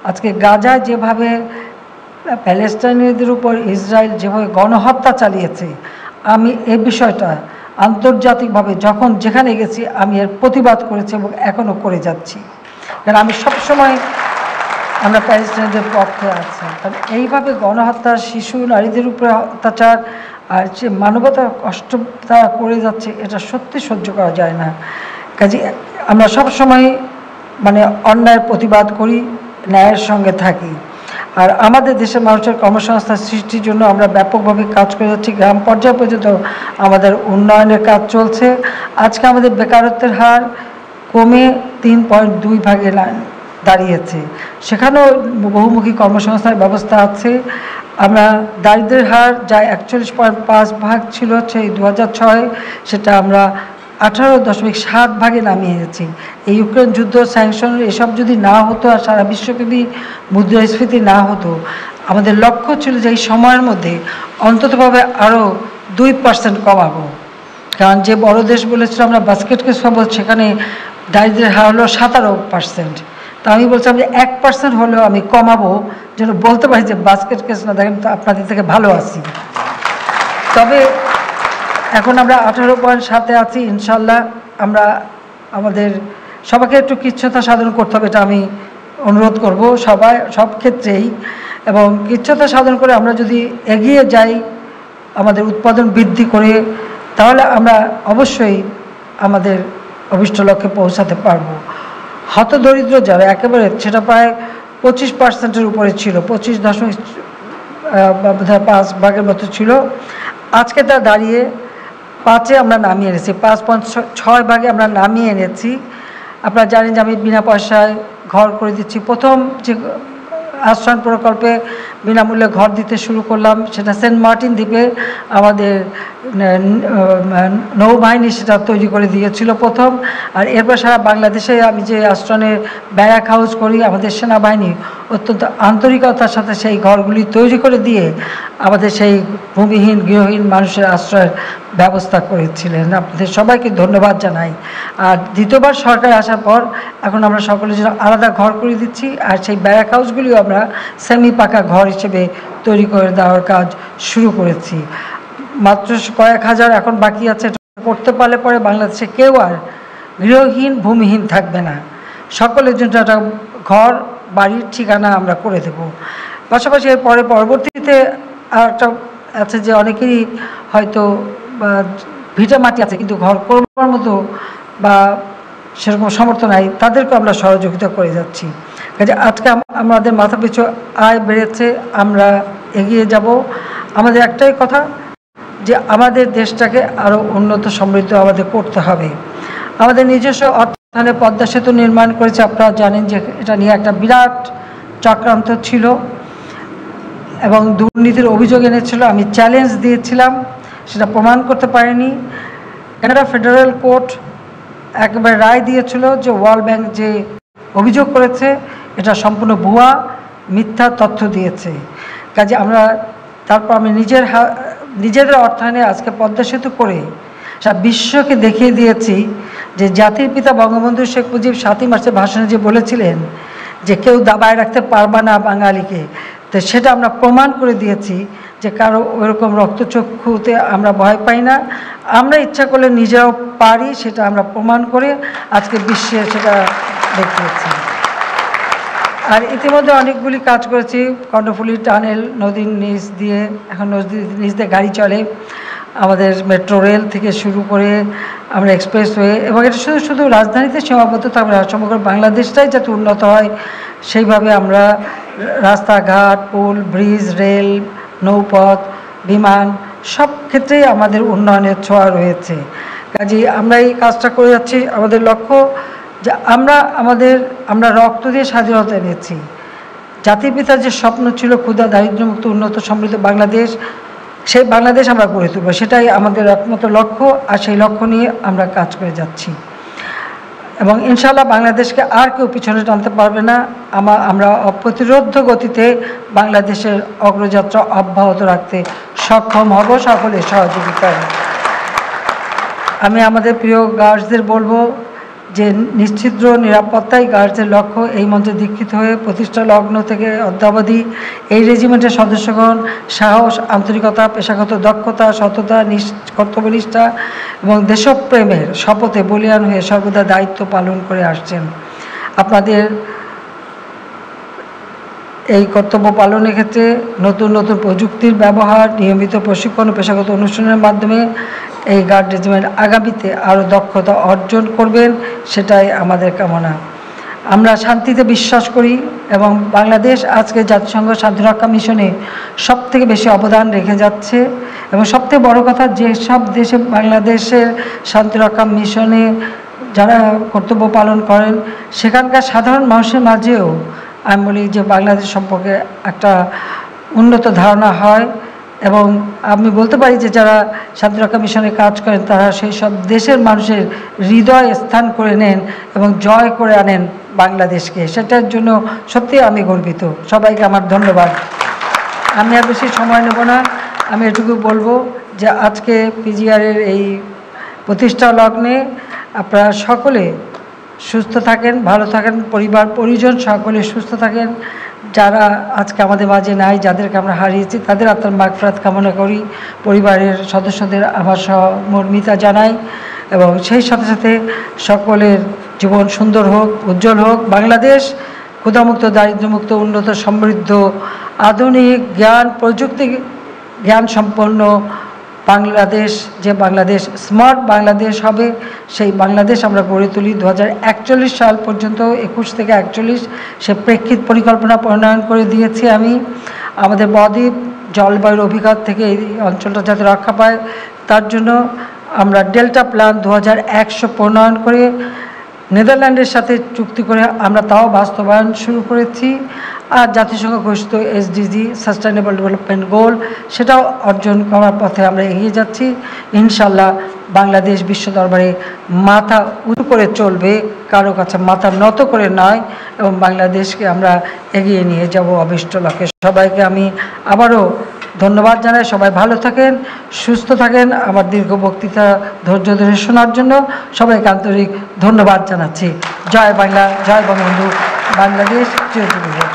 আজকে গাজায় যেভাবে প্যালেস্টাইনিদের উপর ইসরায়েল যেভাবে গণহত্যা চালিয়েছে, আমি এই বিষয়টা আন্তর্জাতিকভাবে যখন যেখানে গেছি আমি এর প্রতিবাদ করেছি এবং এখনও করে যাচ্ছি। কারণ আমি সবসময় আমরা প্যালেস্টাইনিদের পক্ষে আছি। কারণ এইভাবে গণহত্যা, শিশু নারীদের উপরে অত্যাচার আর যে মানবতার কষ্ট তারা করে যাচ্ছে, এটা সত্যি সহ্য করা যায় না। কাজে আমরা সবসময় অন্যায়ের প্রতিবাদ করি, ন্যায়ের সঙ্গে থাকি। আর আমাদের দেশের মানুষের কর্মসংস্থান সৃষ্টির জন্য আমরা ব্যাপকভাবে কাজ করে যাচ্ছি। গ্রাম পর্যায় পর্যন্ত আমাদের উন্নয়নের কাজ চলছে। আজকে আমাদের বেকারত্বের হার কমে 3.2 ভাগে দাঁড়িয়েছে। সেখানেও বহুমুখী কর্মসংস্থানের ব্যবস্থা আছে। আমরা দারিদ্র্যের হার যা 41.5 ভাগ ছিল সেই 2006, সেটা আমরা 18.7 ভাগে নামিয়ে এনেছি। এই ইউক্রেন যুদ্ধ, স্যাংশন এসব যদি না হতো আর সারা বিশ্বব্যাপী মুদ্রাস্ফীতি না হতো, আমাদের লক্ষ্য ছিল যে এই সময়ের মধ্যে অন্ততভাবে আরও 2% কমাবো। কারণ যে বড় দেশ বলেছিল আমরা বাস্কেট কেস পাবো, সেখানে দারিদ্র্যের হার হলো 17%। তা আমি বলছিলাম যে 1% হলেও আমি কমাবো, যেন বলতে পারি যে বাস্কেট কেস না, দেখেন তো আপনাদের থেকে ভালো আছি। তবে এখন আমরা 18.7-এ আছি। ইনশাল্লাহ আমরা আমাদের সবাইকে একটু কৃচ্ছ্রতা সাধন করতে হবে, এটা আমি অনুরোধ করব সব ক্ষেত্রেই। এবং কৃচ্ছ্রতা সাধন করে আমরা যদি এগিয়ে যাই আমাদের উৎপাদন বৃদ্ধি করে, তাহলে আমরা অবশ্যই আমাদের অভিষ্ট লক্ষ্যে পৌঁছাতে পারবো। হতদরিদ্র যারা একেবারে, সেটা প্রায় 25%-এর উপরে ছিল, 25.5 ভাগের মতো ছিল। আজকে তা দাঁড়িয়ে 5-এ আমরা নামিয়ে এনেছি, 5.6 ভাগে আমরা নামিয়ে এনেছি। আপনারা জানেন যে আমি বিনা পয়সায় ঘর করে দিচ্ছি। প্রথম যে আশ্রয়ণ প্রকল্পে বিনামূল্যে ঘর দিতে শুরু করলাম, সেটা সেন্ট মার্টিন দ্বীপে আমাদের নৌবাহিনী সেটা তৈরি করে দিয়েছিল প্রথম। আর এরপর সারা বাংলাদেশে আমি যে আশ্রয়ণের ব্যারাক হাউস করি, আমাদের সেনাবাহিনী অত্যন্ত আন্তরিকতার সাথে সেই ঘরগুলি তৈরি করে দিয়ে আমাদের সেই ভূমিহীন গৃহহীন মানুষের আশ্রয়ের ব্যবস্থা করেছিলেন। আপনাদের সবাইকে ধন্যবাদ জানাই। আর দ্বিতীয়বার সরকার আসার পর এখন আমরা সকলের জন্য আলাদা ঘর করে দিচ্ছি। আর সেই ব্যারাক হাউসগুলিও আমরা সেমি পাকা ঘর হিসেবে তৈরি করে দেওয়ার কাজ শুরু করেছি। মাত্র কয়েক হাজার এখন বাকি আছে। করতে পারলে পরে বাংলাদেশে কেউ আর গৃহহীন ভূমিহীন থাকবে না। সকলের জন্য একটা ঘর, বাড়ির ঠিকানা আমরা করে দেব। পাশাপাশি এর পরবর্তীতে আর একটা আছে যে অনেকেরই হয়তো ভিটা মাটি আছে কিন্তু ঘর করবার মতো বা সেরকম সামর্থ্য নাই, তাদেরকে আমরা সহযোগিতা করে যাচ্ছি। কাজে আজকে আমাদের মাথা পিছু আয় বেড়েছে, আমরা এগিয়ে যাব। আমাদের একটাই কথা যে আমাদের দেশটাকে আরও উন্নত সমৃদ্ধ আমাদের করতে হবে। আমাদের নিজস্ব অর্থায়নে পদ্মা সেতু নির্মাণ করেছে। আপনারা জানেন যে এটা নিয়ে একটা বিরাট চক্রান্ত ছিল এবং দুর্নীতির অভিযোগ এনেছিল। আমি চ্যালেঞ্জ দিয়েছিলাম, সেটা প্রমাণ করতে পারেনি। কানাডা ফেডারেল কোর্ট একবার রায় দিয়েছিল যে ওয়ার্ল্ড ব্যাংক যে অভিযোগ করেছে এটা সম্পূর্ণ ভুয়া, মিথ্যা তথ্য দিয়েছে। কাজে আমরা তারপর আমি নিজেদের অর্থায়নে আজকে পদ্মা সেতু করে সারা বিশ্বকে দেখিয়ে দিয়েছি যে জাতির পিতা বঙ্গবন্ধু শেখ মুজিব 7ই মার্চের ভাষণে যে বলেছিলেন যে কেউ দাবায় রাখতে পারবা না বাঙালিকে, তো সেটা আমরা প্রমাণ করে দিয়েছি যে কারো ওইরকম রক্তচক্ষুতে আমরা ভয় পাই না। আমরা ইচ্ছা করলে নিজেরাও পারি, সেটা আমরা প্রমাণ করে আজকে বিশ্বে সেটা দেখিয়েছি। আর ইতিমধ্যে অনেকগুলি কাজ করেছি। কর্ণফুলী টানেল নদীর নিচ দিয়ে, এখন নদীর নিচ দিয়ে গাড়ি চলে। আমাদের মেট্রো রেল থেকে শুরু করে আমরা এক্সপ্রেসওয়ে, এবং এটা শুধু রাজধানীতে সীমাবদ্ধ থাকবে না, সমগ্র বাংলাদেশটাই যাতে উন্নত হয় সেইভাবে আমরা রাস্তাঘাট, পুল, ব্রিজ, রেল, নৌপথ, বিমান সব ক্ষেত্রেই আমাদের উন্নয়নের ছোঁয়া রয়েছে। কাজেই আমরা এই কাজটা করে যাচ্ছি। আমাদের লক্ষ্য যে আমরা রক্ত দিয়ে স্বাধীনতা এনেছি। জাতির পিতার যে স্বপ্ন ছিল ক্ষুধা দারিদ্র্যমুক্ত উন্নত সমৃদ্ধ বাংলাদেশ, সেই বাংলাদেশ আমরা গড়ে তুলব, সেটাই আমাদের একমাত্র লক্ষ্য। আর সেই লক্ষ্য নিয়ে আমরা কাজ করে যাচ্ছি এবং ইনশাআল্লাহ বাংলাদেশকে আর কেউ পিছনে টানতে পারবে না। আমরা অপ্রতিরোধ্য গতিতে বাংলাদেশের অগ্রযাত্রা অব্যাহত রাখতে সক্ষম হব সকলের সহযোগিতায়। আমি আমাদের প্রিয় গার্লসদের বলবো যে নিশ্ছিদ্র নিরাপত্তাই গার্ডসের লক্ষ্য, এই মঞ্চে দীক্ষিত হয়ে প্রতিষ্ঠা লগ্ন থেকে অদ্যাবধি এই রেজিমেন্টের সদস্যগণ সাহস, আন্তরিকতা, পেশাগত দক্ষতা, সততা, কর্তব্যনিষ্ঠা এবং দেশপ্রেমের শপথে বলীয়ান হয়ে সর্বদা দায়িত্ব পালন করে আসছেন। আপনাদের এই কর্তব্য পালনের ক্ষেত্রে নতুন নতুন প্রযুক্তির ব্যবহার, নিয়মিত প্রশিক্ষণ ও পেশাগত অনুষ্ঠানের মাধ্যমে এই গার্ড রেজিমেন্ট আগামীতে আরও দক্ষতা অর্জন করবেন, সেটাই আমাদের কামনা। আমরা শান্তিতে বিশ্বাস করি এবং বাংলাদেশ আজকে জাতিসংঘ শান্তিরক্ষা মিশনে সবথেকে বেশি অবদান রেখে যাচ্ছে এবং সবথেকে বড় কথা, যেসব দেশে বাংলাদেশের শান্তিরক্ষা মিশনে যারা কর্তব্য পালন করেন সেখানকার সাধারণ মানুষের মাঝেও আমি বলি যে বাংলাদেশ সম্পর্কে একটা উন্নত ধারণা হয় এবং আমি বলতে পারি যে যারা শান্তিরক্ষা মিশনে কাজ করেন তারা সেই সব দেশের মানুষের হৃদয় স্থান করে নেন এবং জয় করে আনেন বাংলাদেশকে। সেটার জন্য সত্যি আমি গর্বিত। সবাইকে আমার ধন্যবাদ। আমি আর বেশি সময় নেব না, আমি এটুকু বলবো যে আজকে পিজিআরের এই প্রতিষ্ঠা লগ্নে আপনারা সকলে সুস্থ থাকেন, ভালো থাকেন, পরিবার পরিজন সকলে সুস্থ থাকেন। যারা আজকে আমাদের মাঝে নাই, যাদেরকে আমরা হারিয়েছি, তাদের আত্মার মাগফিরাত কামনা করি, পরিবারের সদস্যদের আমার সহমর্মিতা জানাই এবং সেই সাথে সাথে সকলের জীবন সুন্দর হোক, উজ্জ্বল হোক। বাংলাদেশ ক্ষুধামুক্ত, দারিদ্র্যমুক্ত, উন্নত, সমৃদ্ধ, আধুনিক জ্ঞান প্রযুক্তি জ্ঞান সম্পন্ন বাংলাদেশ, যে বাংলাদেশ স্মার্ট বাংলাদেশ হবে, সেই বাংলাদেশ আমরা গড়ে তুলি 2041 সাল পর্যন্ত। 21 থেকে 41 সে প্রেক্ষিত পরিকল্পনা প্রণয়ন করে দিয়েছি আমি। আমাদের বদ্বীপ জলবায়ুর অভিঘাত থেকে এই অঞ্চলটা যাতে রক্ষা পায় তার জন্য আমরা ডেল্টা প্ল্যান 2100 প্রণয়ন করে নেদারল্যান্ডের সাথে চুক্তি করে আমরা তাও বাস্তবায়ন শুরু করেছি। আর জাতিসংঘ ঘোষিত SDG সাস্টেনেবল ডেভেলপমেন্ট গোল, সেটাও অর্জন করার পথে আমরা এগিয়ে যাচ্ছি। ইনশাল্লাহ বাংলাদেশ বিশ্ব দরবারে মাথা উঁচু করে চলবে, কারো কাছে মাথা নত করে নয়, এবং বাংলাদেশকে আমরা এগিয়ে নিয়ে যাব অভিষ্ট লক্ষ্যে। সবাইকে আমি আবারও ধন্যবাদ জানাই। সবাই ভালো থাকেন, সুস্থ থাকেন। আমার দীর্ঘ বক্তৃতা ধৈর্য ধরে শোনার জন্য সবাইকে আন্তরিক ধন্যবাদ জানাচ্ছি। জয় বাংলা, জয় বঙ্গবন্ধু, বাংলাদেশ চিরজীবী হোক।